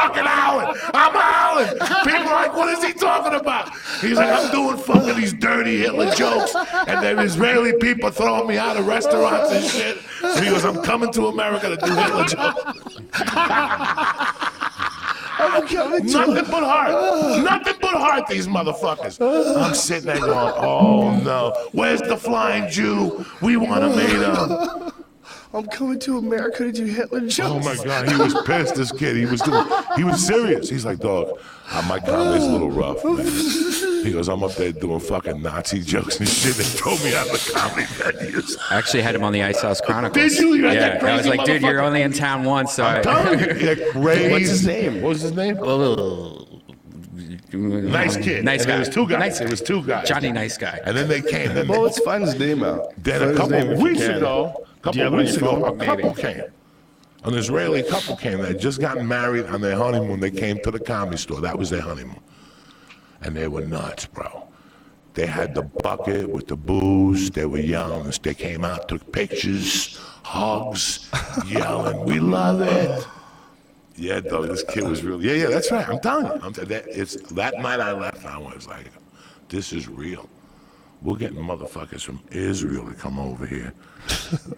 fucking howling. I'm howling. People are like, what is he talking about? He's like, I'm doing fucking these dirty Hitler jokes, and there are Israeli people throwing me out of restaurants and shit. So he goes, I'm coming to America to do Hitler jokes. Nothing but heart. Nothing but heart, these motherfuckers. I'm sitting there going, oh no. Where's the flying Jew? We want to meet him. I'm coming to America to do Hitler jokes. Oh my God, he was pissed, this kid. He was serious. He's like, dog, my comedy's a little rough, man. He goes, I'm up there doing fucking Nazi jokes and shit. They throw me out of the comedy venues. I actually had him on the Ice House Chronicles. Did you? You had that crazy I was like, dude, you're only in town once, so I'm telling you. What's his name? What was his name? Nice kid. Nice guy. It was two guys. Nice it was two guys. Johnny Nice Guy. And then they came. Well, let's find his name out. Then a couple of weeks ago, a couple came. An Israeli couple came. They had just gotten married on their honeymoon. They came to the Comedy Store. That was their honeymoon. And they were nuts, bro. They had the bucket with the booze. They were yelling. They came out, took pictures, hugs, yelling, we love it. Yeah, dog, this kid was really, yeah, that's right. I'm telling you. That night I left, I was like, this is real. We're getting motherfuckers from Israel to come over here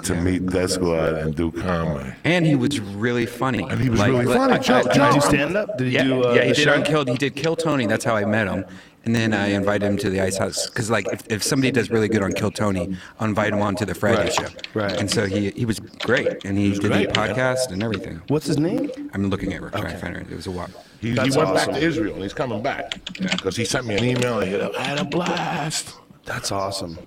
to meet Death Squad and do comedy. And he was really funny. And he was really funny. Did he do stand-up? Did he do he did on Kill. He did Kill Tony. That's how I met him. And then I invited him to the Ice House. Because like, if somebody does really good on Kill Tony, I'll invite him on to the Friday show. Right. And so he was great. And he did the podcast and everything. What's his name? I'm looking at her, trying to find her. It was a while. He went back to Israel, and he's coming back. Because he sent me an email, and I had a blast. That's awesome.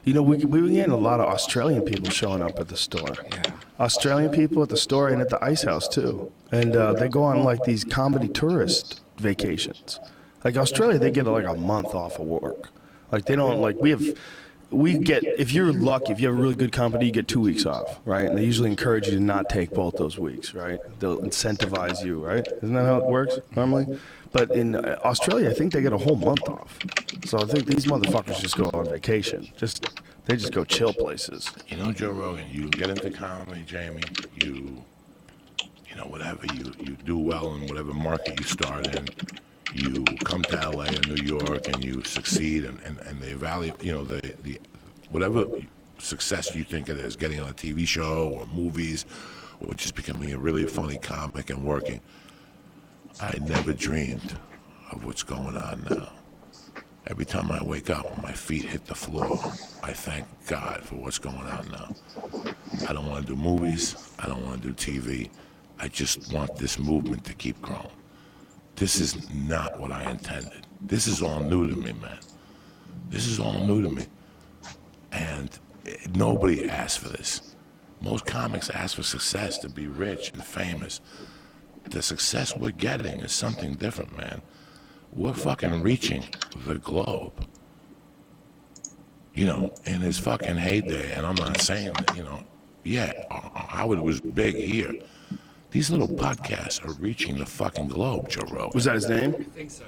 You know, we were getting a lot of Australian people showing up at the store. Yeah. Australian people at the store and at the Ice House, too. And they go on, like, these comedy tourist vacations. Like, Australia, they get, like, a month off of work. Like, they don't, like, we get, if you're lucky, if you have a really good company, you get 2 weeks off, right? And they usually encourage you to not take both those weeks, right? They'll incentivize you, right? Isn't that how it works normally? But in Australia, I think they get a whole month off. So I think these motherfuckers just go on vacation. They just go chill places. You know, Joe Rogan, you get into comedy, Jamie, you know, whatever you do well in whatever market you start in, you come to LA and New York and you succeed and they value, you know, the whatever success you think it is, getting on a TV show or movies or just becoming a really funny comic and working. I never dreamed of what's going on now. Every time I wake up and my feet hit the floor, I thank God for what's going on now. I don't want to do movies. I don't want to do TV. I just want this movement to keep growing. This is not what I intended. This is all new to me, man. This is all new to me. And nobody asked for this. Most comics ask for success, to be rich and famous. The success we're getting is something different, man. We're fucking reaching the globe. You know, in his fucking heyday, and I'm not saying that, you know, yeah, Howard was big here. These little podcasts are reaching the fucking globe, Joe Rogan. Was that his name? I think so.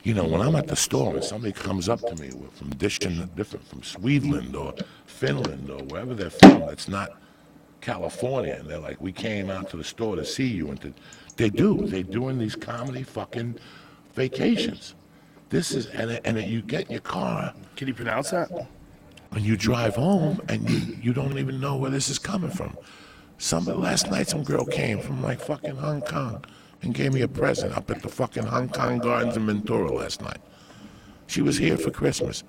You know, when I'm at the store and somebody comes up to me from different, from Sweden or Finland or wherever they're from, that's not California, and they're like, we came out to the store to see you, and they're doing these comedy fucking vacations. This is, and you get in your car. Can you pronounce that? And you drive home, and you don't even know where this is coming from. Last night, some girl came from like fucking Hong Kong and gave me a present up at the fucking Hong Kong Gardens in Ventura last night. She was here for Christmas.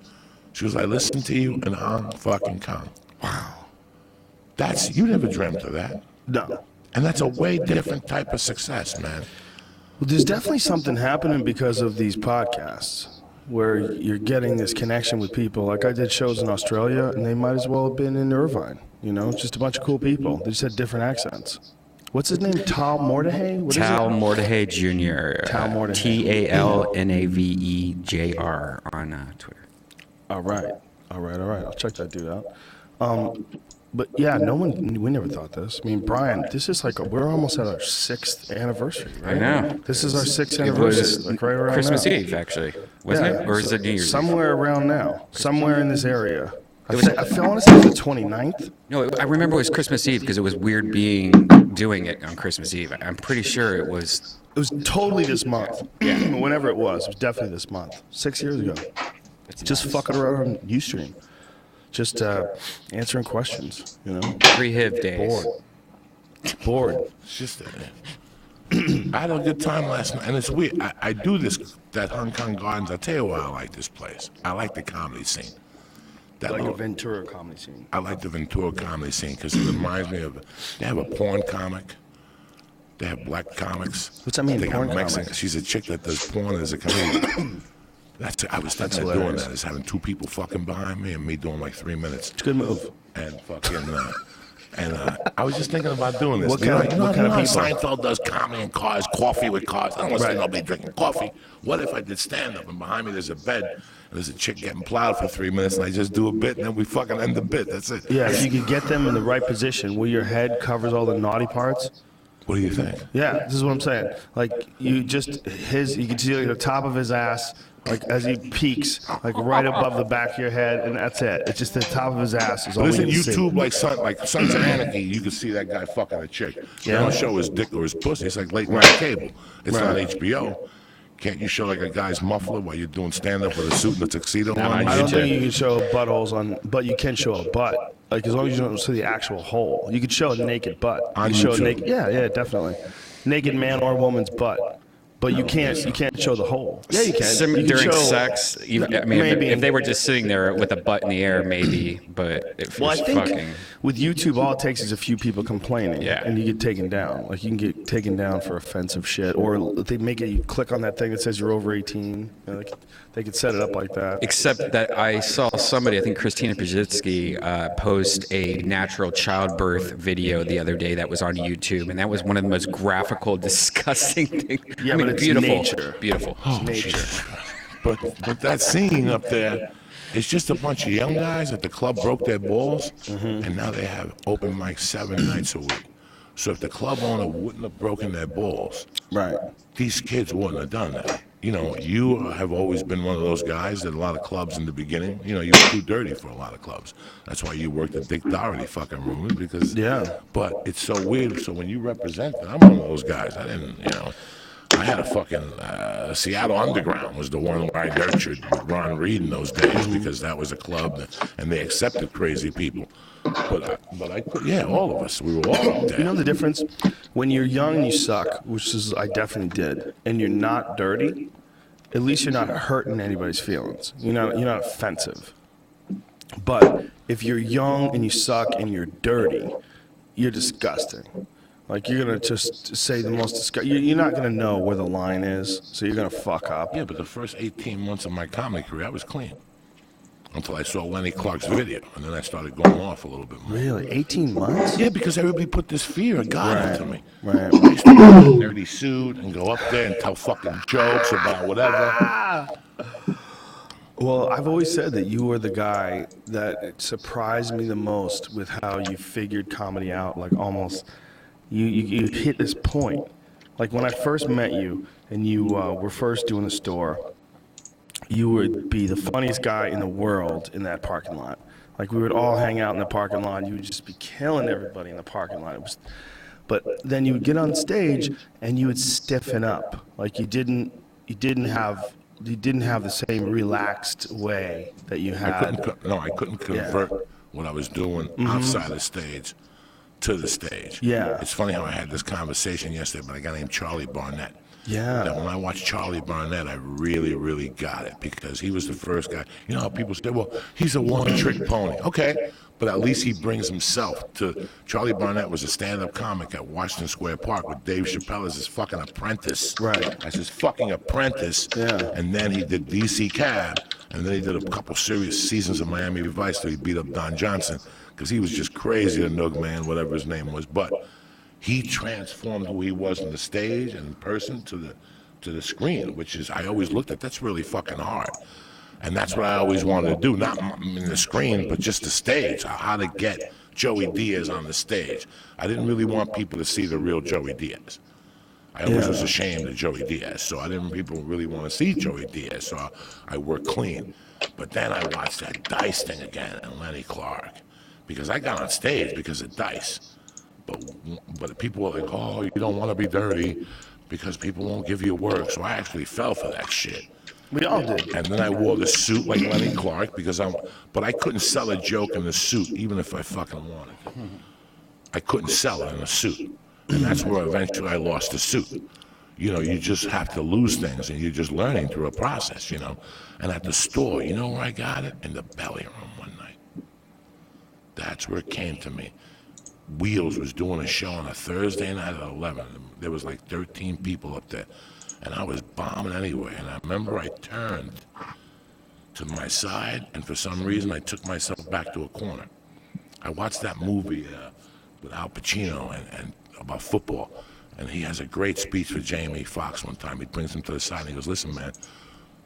She was like, listen to you in Hong fucking Kong. Wow. You never dreamt of that. No. And that's a way different type of success, man. Well, there's definitely something happening because of these podcasts where you're getting this connection with people. Like I did shows in Australia, and they might as well have been in Irvine. You know, just a bunch of cool people. They just had different accents. What's his name? Tal Mordehai? Tal Mordehai Jr. Tal Mordehai. TALNAVEJR on Twitter. All right. I'll check that dude out. But yeah, we never thought this. I mean, Brian, this is like, we're almost at our 6th anniversary, right? I know. This is our 6th anniversary, like right around Christmas now. Eve, actually. Wasn't it? Or is it New Year's Eve? Somewhere around now. Somewhere in this area. I want to say it was the 29th. No, I remember it was Christmas Eve because it was weird doing it on Christmas Eve. I'm pretty sure it was. It was totally this month. Yeah. Whenever it was definitely this month. 6 years ago. Just fucking around on Ustream. Just answering questions, you know. Pre-HIV days. Bored. It's just I had a good time last night, and it's weird. I do this, that Hong Kong Gardens. I'll tell you why I like this place. I like the comedy scene. That Like little, a Ventura comedy scene. I like the Ventura comedy scene because it reminds me of, they have a porn comic. They have black comics. What's that mean, They got porn Mexican. comic? She's a chick that does porn as a comedian. I was thinking of doing hilarious. that, is having two people fucking behind me and me doing like 3 minutes. It's a good move. And fucking, I was just thinking about doing this. What kind of people? Seinfeld does comedy and cars, coffee with cars. I don't want to see nobody drinking coffee. What if I did stand-up and behind me there's a bed and there's a chick getting plowed for 3 minutes and I just do a bit and then we fucking end the bit. That's it. Yeah, if you could get them in the right position where your head covers all the naughty parts. What do you think? Yeah, this is what I'm saying. Like you can see like the top of his ass, like as he peaks, like right above the back of your head, and that's it. It's just the top of his ass is all But we isn't can see. YouTube like Sons of Anarchy? You can see that guy fucking a chick. They don't show his dick or his pussy. It's like late night cable. It's on HBO. Can't you show like a guy's muffler while you're doing stand-up with a suit and a tuxedo on? I don't think you can show buttholes on, but you can show a butt. Like as long as you don't see the actual hole, you could show a naked butt. On You show a YouTube. naked, yeah, definitely, naked man or woman's butt. But you can't show the hole. Yeah, you can. You can During show- sex, I mean, maybe. if they were just sitting there with a butt in the air, maybe. But if Well, I you're think fucking, with YouTube, all it takes is a few people complaining, Yeah. and you get taken down. Like you can get taken down for offensive shit, or they make it. You click on that thing that says you're over 18. You know, they could set it up like that. except that I saw somebody, I think Christina Pajitsky, post a natural childbirth video the other day that was on YouTube, and that was one of the most graphical, disgusting things. Yeah, I mean, but it's beautiful, nature. beautiful. Nature. But that scene up there, it's just a bunch of young guys at the club broke their balls, and now they have open mic 7 nights a week. So if the club owner wouldn't have broken their balls, Right. these kids wouldn't have done that. You know, you have always been one of those guys at a lot of clubs in the beginning. You know, you were too dirty for a lot of clubs. That's why you worked at Dick Doherty fucking room, because. Yeah. But it's so weird. So when you represent it, I'm one of those guys. I didn't, you know. I had a fucking Seattle Underground was the one where I nurtured with Ron Reed in those days, because that was a club and they accepted crazy people. But I could, yeah, all of us, we were all up there. You know the difference? When you're young and you suck, which is I definitely did, and you're not dirty, at least you're not hurting anybody's feelings. You're not offensive. But if you're young and you suck and you're dirty, you're disgusting. Like you're gonna just say the most disgusting. You're not gonna know where the line is, so you're gonna fuck up. Yeah, but the first 18 months of my comedy career, I was clean. Until I saw Lenny Clark's video, and then I started going off a little bit more. Really, 18 months? Yeah, because everybody put this fear of God into me. Right. I used to wear a nerdy suit and go up there and tell fucking jokes about whatever. Well, I've always said that you were the guy that surprised me the most with how you figured comedy out. Like almost, you hit this point. Like when I first met you and you were first doing the store, you would be the funniest guy in the world in that parking lot. Like we would all hang out in the parking lot. You would just be killing everybody in the parking lot. But then you would get on stage and you would stiffen up. Like you didn't have the same relaxed way that you had. I couldn't convert what I was doing outside the stage to the stage. Yeah. It's funny how I had this conversation yesterday with a guy named Charlie Barnett. Yeah. That when I watched Charlie Barnett, I really, really got it, because he was the first guy. You know how people say, well, he's a one-trick pony. Okay, but at least he brings himself to. Charlie Barnett was a stand-up comic at Washington Square Park with Dave Chappelle as his fucking apprentice. Right. As his fucking apprentice. Yeah. And then he did DC Cab, and then he did a couple serious seasons of Miami Vice till he beat up Don Johnson, because he was just crazy, the Nook Man, whatever his name was. But he transformed who he was on the stage and in person to the screen, which is, I always looked at, that's really fucking hard. And that's what I always wanted to do, not in the screen, but just the stage, how to get Joey Diaz on the stage. I didn't really want people to see the real Joey Diaz. I always was ashamed of Joey Diaz, so I didn't people really want to see Joey Diaz, so I worked clean. But then I watched that Dice thing again and Lenny Clark, because I got on stage because of Dice. But people were like, oh, you don't want to be dirty because people won't give you work. So I actually fell for that shit. We all did. And then I wore the suit like Lenny Clark but I couldn't sell a joke in the suit even if I fucking wanted to. I couldn't sell it in a suit. And that's where eventually I lost the suit. You know, you just have to lose things and you're just learning through a process, you know. And at the store, you know where I got it? In the belly room one night. That's where it came to me. Wheels was doing a show on a Thursday night at 11. There was like 13 people up there. And I was bombing anyway. And I remember I turned to my side, and for some reason I took myself back to a corner. I watched that movie with Al Pacino and about football. And he has a great speech for Jamie Foxx one time. He brings him to the side and he goes, listen, man,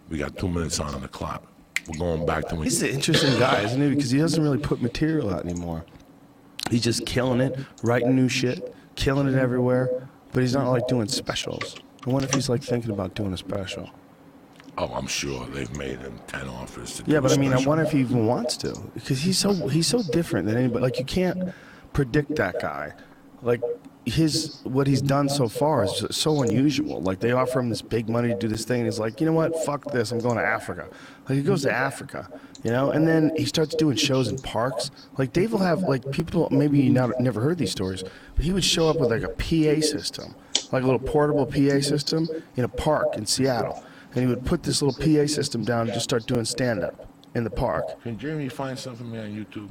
we got 2 minutes on the clock. We're going back to when... He's an interesting guy, isn't he? Because he doesn't really put material out anymore. He's just killing it, writing new shit, killing it everywhere, but he's not like doing specials. I wonder if he's like thinking about doing a special. Oh, I'm sure they've made him 10 offers to do Yeah, but a I mean, I special. wonder if he even wants to, because he's so different than anybody. Like, you can't predict that guy. Like, what he's done so far is so unusual. Like, they offer him this big money to do this thing, and he's like, you know what, fuck this, I'm going to Africa. Like, he goes to Africa, you know, and then he starts doing shows in parks. Like, Dave will have, like, people, maybe you never heard these stories, but he would show up with, like, a PA system, like a little portable PA system in a park in Seattle. And he would put this little PA system down and just start doing stand-up in the park. Can Jeremy find something for me on YouTube?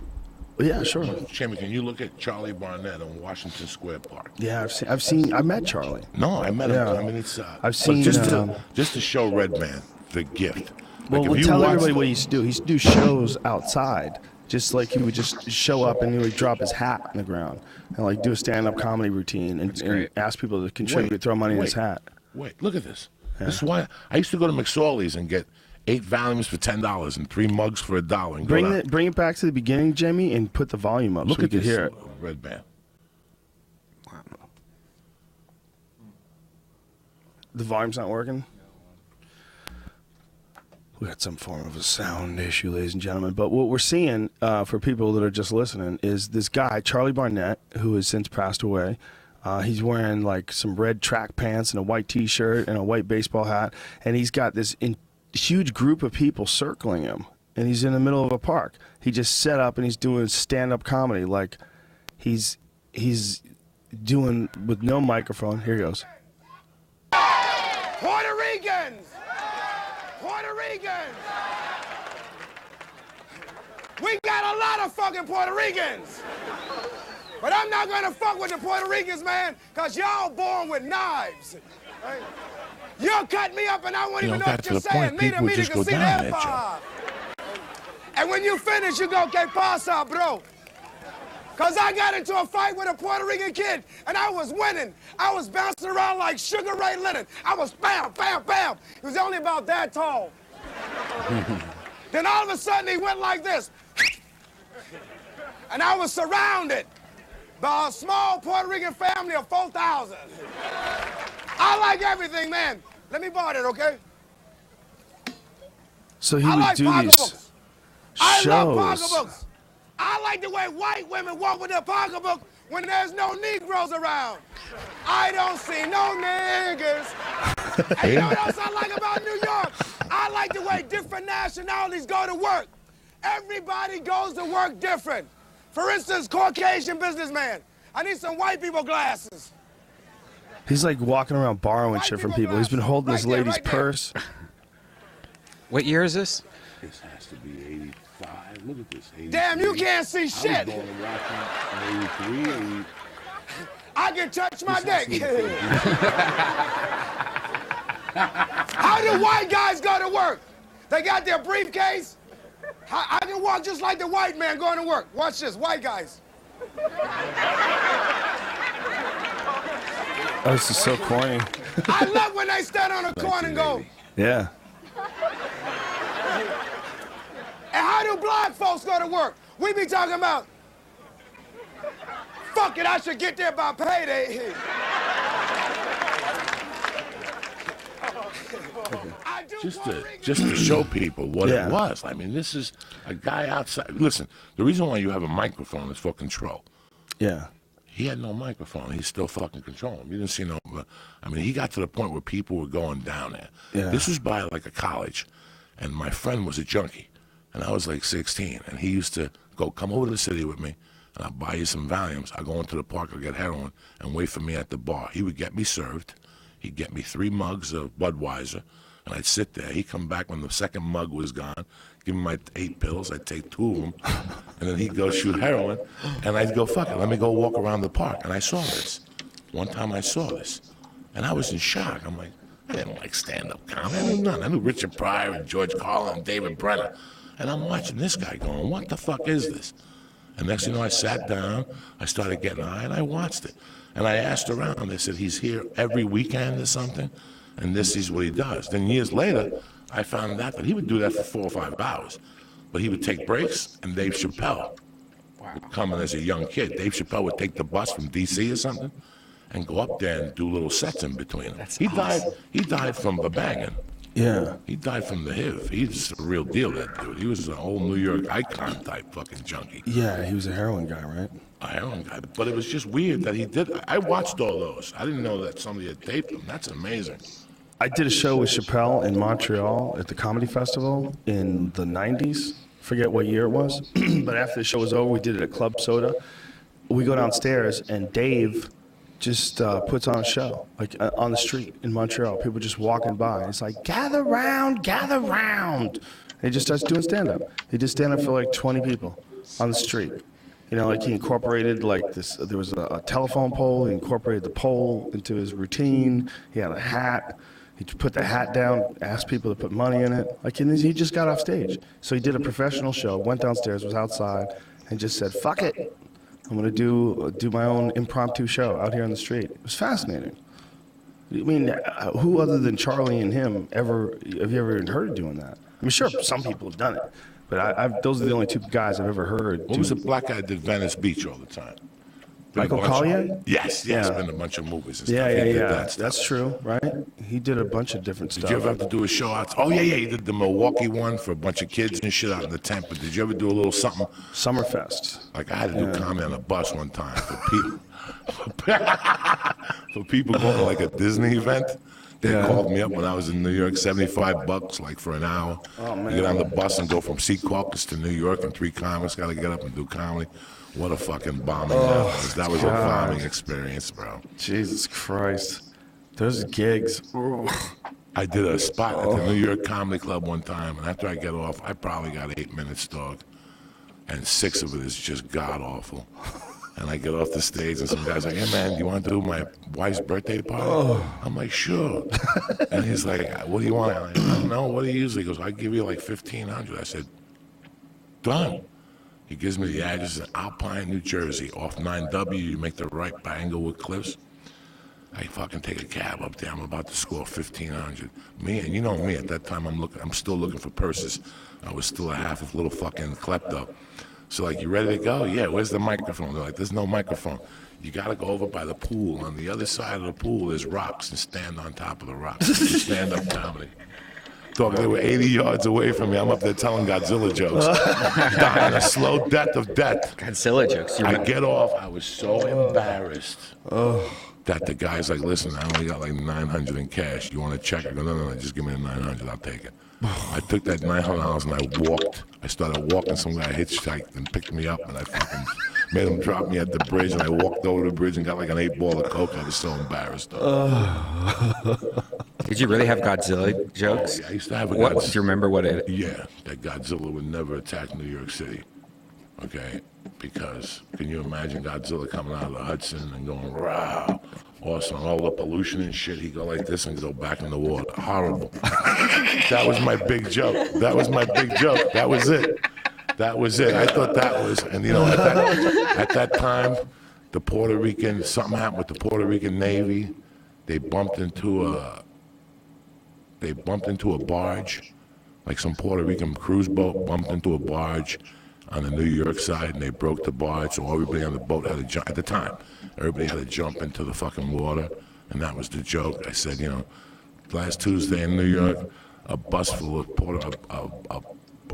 Yeah, sure. Jamie, can you look at Charlie Barnett on Washington Square Park? Yeah, I met Charlie. No, I met him. Yeah. I mean, it's I've seen, just to show Redman the gift. Well, Like, we'll if you tell watch- everybody what he used to do. He used to do shows outside. Just like he would just show up and he would drop his hat on the ground and like do a stand-up comedy routine and ask people to contribute, throw money in his hat. Wait, look at this. This is why I used to go to McSorley's and get 8 volumes for $10 and 3 mugs for $1. And Bring it back to the beginning, Jamie, and put the volume up look so we at can this, hear it. Red Band. The volume's not working? We got some form of a sound issue, ladies and gentlemen. But what we're seeing, for people that are just listening, is this guy, Charlie Barnett, who has since passed away. He's wearing like some red track pants and a white T-shirt and a white baseball hat. And he's got this huge group of people circling him. And he's in the middle of a park. He just set up and he's doing stand-up comedy. Like he's doing with no microphone. Here he goes. Puerto Ricans! Puerto Ricans! We got a lot of fucking Puerto Ricans! But I'm not gonna fuck with the Puerto Ricans, man, because y'all born with knives. Right? You'll cut me up and I won't even know what you're saying. People would just go down at you. And when you finish, you go, ¿Qué pasa, bro? Because I got into a fight with a Puerto Rican kid, and I was winning. I was bouncing around like Sugar Ray Leonard. I was bam, bam, bam. He was only about that tall. Then all of a sudden, he went like this. And I was surrounded by a small Puerto Rican family of 4,000. I like everything, man. Let me borrow it, okay? So he I would like do these pocketbooks. I love shows. pocketbooks. I like the way white women walk with their pocketbook when there's no Negroes around. I don't see no niggas. And you know what else I like about New York? I like the way different nationalities go to work. Everybody goes to work different. For instance, Caucasian businessman. I need some white people glasses. He's like walking around borrowing shit from people. He's been holding this lady's right there. purse. What year is this? This has to be 85. Look at this. 83. Damn, you can't see I was shit. going to watch in 83. I can touch my dick. How do white guys go to work? They got their briefcase. I can walk just like the white man going to work. Watch this, white guys. Oh, this is so corny. I love when they stand on a corner and go, Yeah. and how do black folks go to work? We be talking about, fuck it, I should get there by payday. I do just Puerto to Rican just to show people what Yeah. it was. I mean, this is a guy outside. Listen, the reason why you have a microphone is for control. Yeah. He had no microphone. He's still fucking controlling. You didn't see no. I mean, he got to the point where people were going down there. Yeah. This was by like a college, and my friend was a junkie, and I was like 16, and he used to come over to the city with me, and I'll buy you some Valiums. I'll go into the park, I'll get heroin, and wait for me at the bar. He would get me served. He'd get me 3 mugs of Budweiser, and I'd sit there. He'd come back when the second mug was gone, give me my 8 pills. I'd take 2 of them, and then he'd go shoot heroin, and I'd go, fuck it, let me go walk around the park. And I saw this. One time I saw this, and I was in shock. I'm like, I didn't like stand-up comedy. I knew none. I knew Richard Pryor and George Carlin and David Brenner. And I'm watching this guy going, what the fuck is this? And next thing you know, I sat down, I started getting high, and I watched it. And I asked around, they said, he's here every weekend or something, and this is what he does. Then years later, I found out that he would do that for 4 or 5 hours. But he would take breaks, and Dave Chappelle would come in as a young kid. Dave Chappelle would take the bus from D.C. or something and go up there and do little sets in between them. He died from a banging. Yeah. He died from the HIV. He's a real deal, that dude. He was an old New York icon type fucking junkie. Yeah, he was a heroin guy, right? A heroin guy. But it was just weird that he did. I watched all those. I didn't know that somebody had taped them. That's amazing. I did a show with Chappelle in Montreal at the Comedy Festival in the 90s. Forget what year it was. But after the show was over, we did it at Club Soda. We go downstairs, and Dave just puts on a show, like on the street in Montreal. People just walking by. And it's like, gather round, gather round. And he just starts doing stand-up. He did stand-up for like 20 people on the street. You know, like he incorporated like this, there was a telephone pole. He incorporated the pole into his routine. He had a hat. He put the hat down, asked people to put money in it. Like, and he just got off stage. So he did a professional show, went downstairs, was outside, and just said, fuck it. I'm going to do my own impromptu show out here on the street. It was fascinating. I mean, who other than Charlie and him have you ever even heard of doing that? I mean, sure, some people have done it, but those are the only 2 guys I've ever heard. What was the black guy that did Venice Beach all the time? Michael Collier? Yes, Yeah. been a bunch of movies and Yeah, stuff. yeah, He did yeah. that stuff. That's true, right? He did a bunch of different Did stuff. you ever have to do a show out? Oh, yeah, he did the Milwaukee one for a bunch of kids and shit out in the tent. But did you ever do a little something? Summerfest. Like I had to do comedy on a bus one time for people. For people going to like a Disney event. They called me up when I was in New York, $75 like for an hour. Oh, man. You get on the bus and go from Secaucus to New York, and 3 comics got to get up and do comedy. What a fucking bombing that was. That was a bombing experience, bro. Jesus Christ. Those gigs. I did a spot at the New York Comedy Club one time, and after I get off, I probably got 8 minutes, dog. And 6 of it is just god-awful. And I get off the stage, and some guy's like, hey, man, do you want to do my wife's birthday party? I'm like, sure. And he's like, what do you want? I'm like, I don't know. What do you usually? He goes, I give you like $1,500. I said, done. He gives me the address in Alpine, New Jersey, off 9W. You make the right by Englewood Cliffs. I fucking take a cab up there. I'm about to score $1,500. Me, and you know me, at that time I'm still looking for purses. I was still a little fucking klepto. So like, you ready to go? Yeah, where's the microphone? They're like, there's no microphone. You gotta go over by the pool. On the other side of the pool, there's rocks, and stand on top of the rocks. Stand up comedy. Dog, they were 80 yards away from me. I'm up there telling Godzilla jokes. Dying a slow death of death. Godzilla jokes. I get off. I was so embarrassed that the guy's like, listen, I only got like $900 in cash. You want to check? I go, no, just give me the $900. I'll take it. I took that $900 and I walked. I started walking. Some guy hitchhiked and picked me up, and I fucking made him drop me at the bridge. And I walked over the bridge and got like an 8-ball of coke. I was so embarrassed. Did you really have Godzilla jokes? Oh, yeah, I used to have a What? Godzilla. Do you remember what it? Yeah, that Godzilla would never attack New York City. Okay? Because can you imagine Godzilla coming out of the Hudson and going, rah, awesome, all the pollution and shit. He'd go like this and go back in the water. Horrible. That was my big joke. That was my big joke. That was it. That was it. I thought that was, and you know, at that time, the Puerto Rican, something happened with the Puerto Rican Navy. They bumped into a barge, like some Puerto Rican cruise boat bumped into a barge on the New York side, and they broke the barge, so everybody on the boat had to jump. At the time, everybody had to jump into the fucking water, and that was the joke. I said, you know, last Tuesday in New York, a bus full of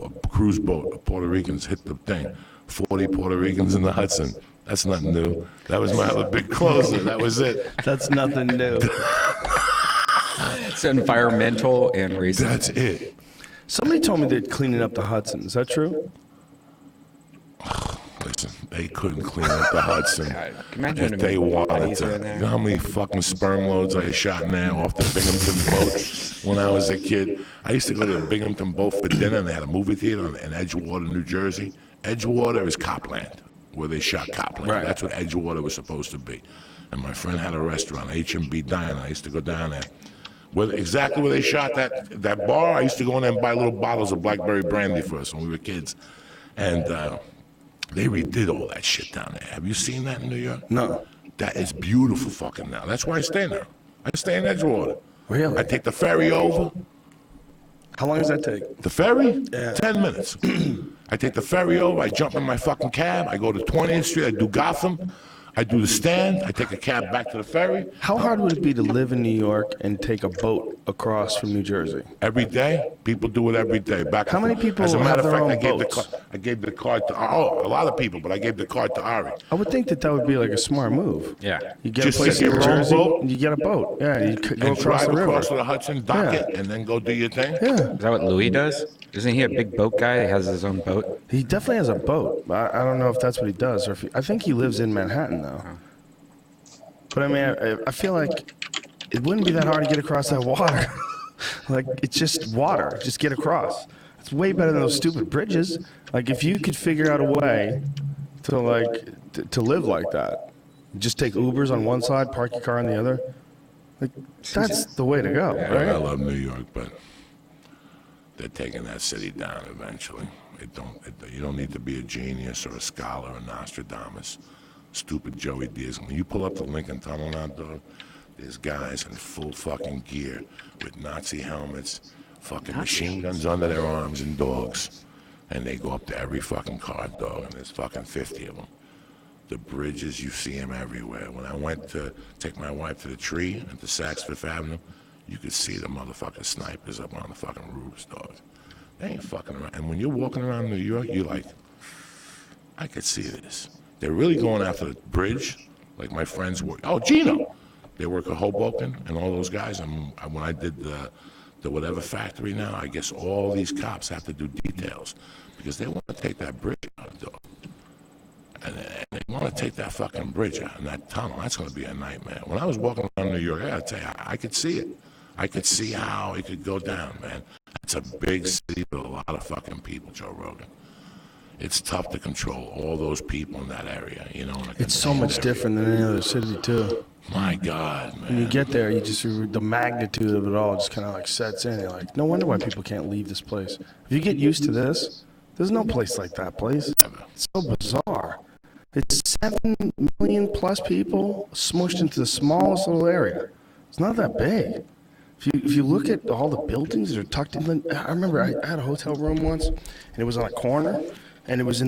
a cruise boat of Puerto Ricans hit the thing. 40 Puerto Ricans in the Hudson. That's nothing new. That was my other big closer. That was it. That's nothing new. It's environmental and racist. That's it. Somebody told me they're cleaning up the Hudson. Is that true? Listen, they couldn't clean up the Hudson Imagine if they wanted easier to. than that. You know how many fucking sperm loads I shot in there off the Binghamton boat when I was a kid? I used to go to the Binghamton boat for dinner, and they had a movie theater in Edgewater, New Jersey. Edgewater is Copland, where they shot Copland. Right. That's what Edgewater was supposed to be. And my friend had a restaurant, H&B Diner. I used to go down there. Exactly where they shot that bar, I used to go in there and buy little bottles of blackberry brandy for us when we were kids. And they redid all that shit down there. Have you seen that in New York? No. That is beautiful fucking now. That's where I stay now. I stay in Edgewater. Really? I take the ferry over. How long does that take? The ferry? Yeah. 10 minutes. I take the ferry over. I jump in my fucking cab. I go to 20th Street. I do Gotham. I do the Stand. I take a cab back to the ferry. How hard would it be to live in New York and take a boat across from New Jersey? Every day, people do it every day. How many people As a matter have of their fact, own I gave the card to a lot of people, but I gave the card to Ari. I would think that would be like a smart move. Yeah. You get Just a place get in New your own Jersey, boat? and you get a boat. Yeah, you could go And across drive the river. across to the Hudson, dock Yeah. it, and then go do your thing. Yeah, Is that what Louis does? Isn't he a big boat guy? He has his own boat. he definitely has a boat. I don't know if that's what he does, or if I think he lives in Manhattan though. But I mean, I feel like it wouldn't be that hard to get across that water. Like it's just water. Just get across. It's way better than those stupid bridges. Like if you could figure out a way to to live like that, just take Ubers on one side, park your car on the other. Like that's the way to go, I right? love New York, but they're taking that city down eventually. You don't need to be a genius or a scholar or Nostradamus. Stupid Joey Diaz. When you pull up the Lincoln Tunnel now, dog, there's guys in full fucking gear with Nazi helmets, fucking machine guns under their arms and dogs. And they go up to every fucking car, dog, and there's fucking 50 of them. The bridges, you see them everywhere. When I went to take my wife to the tree at the Saks Fifth Avenue, you could see the motherfucking snipers up on the fucking roofs, dog. They ain't fucking around. And when you're walking around New York, you're like, I could see this. They're really going after the bridge, like my friends work. Oh, Gino! They work at Hoboken and all those guys. And when I did the whatever factory now, I guess all these cops have to do details because they want to take that bridge out, dog. And they want to take that fucking bridge out and that tunnel. That's going to be a nightmare. When I was walking around New York, I got to tell you, I could see it. I could see how it could go down, man. It's a big city with a lot of fucking people, Joe Rogan. It's tough to control all those people in that area, you know. It's so much different than any other city too. My God, man. When you get there, the magnitude of it all just kind of like sets in. You're like, no wonder why people can't leave this place. If you get used to this, there's no place like that place. It's so bizarre. It's 7 million plus people smushed into the smallest little area. It's not that big. If you look at all the buildings that are tucked in, I remember I had a hotel room once, and it was on a corner. And it was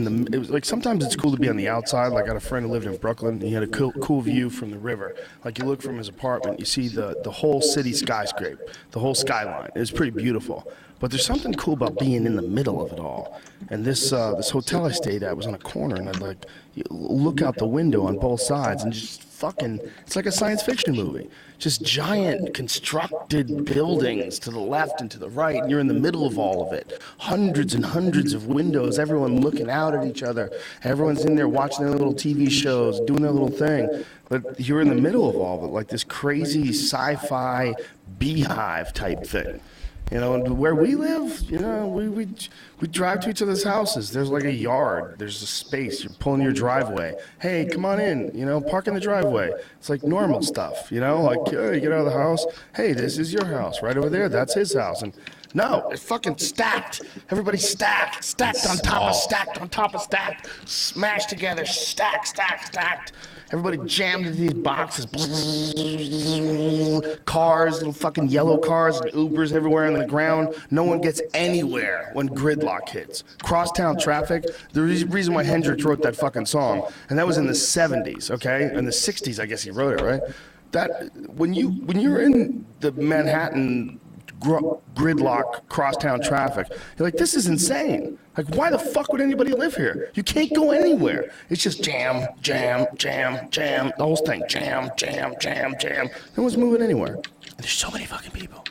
like sometimes it's cool to be on the outside. Like I had a friend who lived in Brooklyn. He had a cool view from the river. Like you look from his apartment, you see the whole city skyscraper, the whole skyline. It was pretty beautiful. But there's something cool about being in the middle of it all. And this hotel I stayed at was on a corner, and I'd like look out the window on both sides and just fucking, it's like a science fiction movie. Just giant constructed buildings to the left and to the right, and you're in the middle of all of it. Hundreds and hundreds of windows, everyone looking out at each other. Everyone's in there watching their little TV shows, doing their little thing. But you're in the middle of all of it, like this crazy sci-fi beehive type thing. You know, and where we live, you know, we drive to each other's houses. There's like a yard. There's a space. You're pulling your driveway. Hey, come on in. You know, park in the driveway. It's like normal stuff. You know, like you get out of the house. Hey, this is your house. Right over there, that's his house. And no, it's fucking stacked. Everybody's stacked on top of stacked on top of stacked, smashed together, stacked. Everybody jammed into these boxes. Cars, little fucking yellow cars, and Ubers everywhere on the ground. No one gets anywhere when gridlock hits. Crosstown traffic, the reason why Hendrix wrote that fucking song, and that was in the 70s, okay? In the 60s, I guess he wrote it, right? That when you're in the Manhattan gridlock crosstown traffic, you're like, this is insane. Like, why the fuck would anybody live here? You can't go anywhere. It's just jam, jam, jam, jam. The whole thing, jam, jam, jam, jam. No one's moving anywhere. And there's so many fucking people.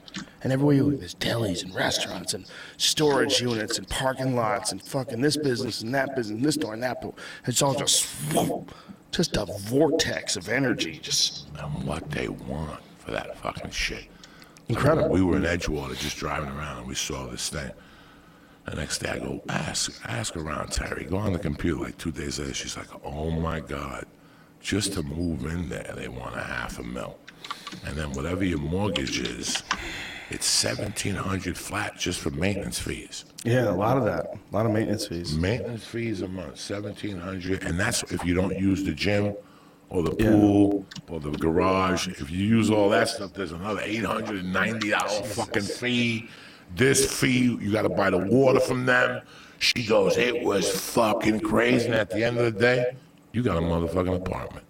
And everywhere you look, there's delis and restaurants and storage units and parking lots and fucking this business and that business and this door and that door. It's all just a vortex of energy. Just And what they want for that fucking shit. incredible. We were in Edgewater just driving around and we saw this thing. The next day I go, ask around, Terry. Go on the computer. Like 2 days later, she's like, oh my God. Just to move in there, they want $500,000. And then whatever your mortgage is, it's $1,700 flat just for maintenance fees. Yeah, a lot of that. A lot of maintenance fees. Maintenance fees a month, $1,700, and that's if you don't use the gym or the pool or the garage. If you use all that stuff, there's another $890 fucking fee. This fee, you got to buy the water from them. She goes, it was fucking crazy. And at the end of the day, you got a motherfucking apartment.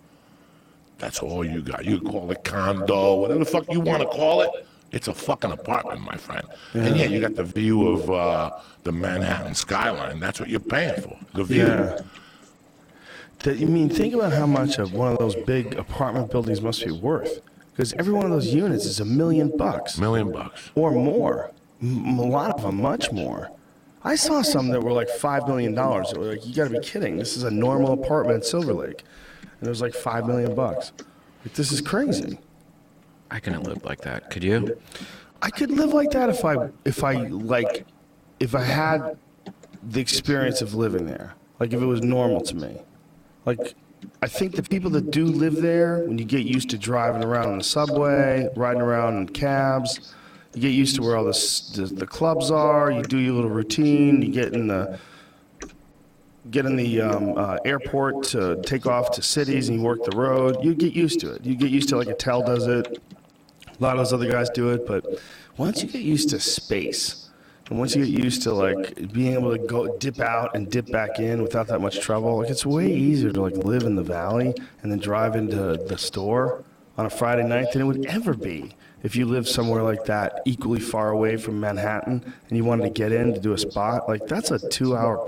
That's all you got. You can call it condo, whatever the fuck you want to call it. It's a fucking apartment, my friend. And yeah, you got the view of the Manhattan skyline. That's what you're paying for, the view. Yeah. Think about how much of one of those big apartment buildings must be worth. Because every one of those units is $1 million. $1 million. Or more. A lot of them, much more. I saw some that were like $5 million. That were like, you gotta be kidding. This is a normal apartment in Silver Lake. And it was like $5 million. Like, this is crazy. I couldn't live like that. Could you? I could live like that if I had the experience of living there. Like if it was normal to me. Like I think the people that do live there, when you get used to driving around in the subway, riding around in cabs, you get used to where all the clubs are, you do your little routine, you get in the airport to take off to cities and you work the road, you get used to it. You get used to like Attell does it. A lot of those other guys do it, but once you get used to space, and once you get used to like being able to go dip out and dip back in without that much trouble, like it's way easier to like live in the valley and then drive into the store on a Friday night than it would ever be if you live somewhere like that, equally far away from Manhattan, and you wanted to get in to do a spot. Like that's a 2-hour